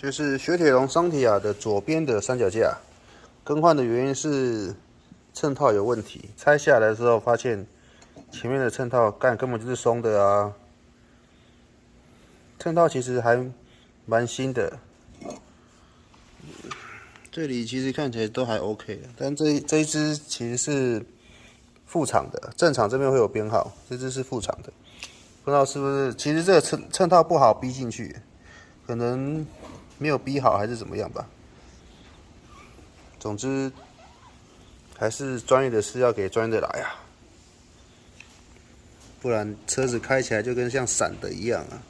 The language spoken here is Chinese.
就是雪铁龙桑提亚的左边的三脚架更换的原因是衬套有问题，拆下来的时候发现前面的衬套根本就是松的啊。衬套其实还蛮新的，这里其实看起来都还 OK 的，但这一只其实是副厂的，正厂这边会有编号，这只是副厂的，不知道是不是？其实这个衬套不好逼进去，可能没有逼好还是怎么样吧。总之，还是专业的事要给专业的来啊，不然车子开起来就跟像闪的一样啊。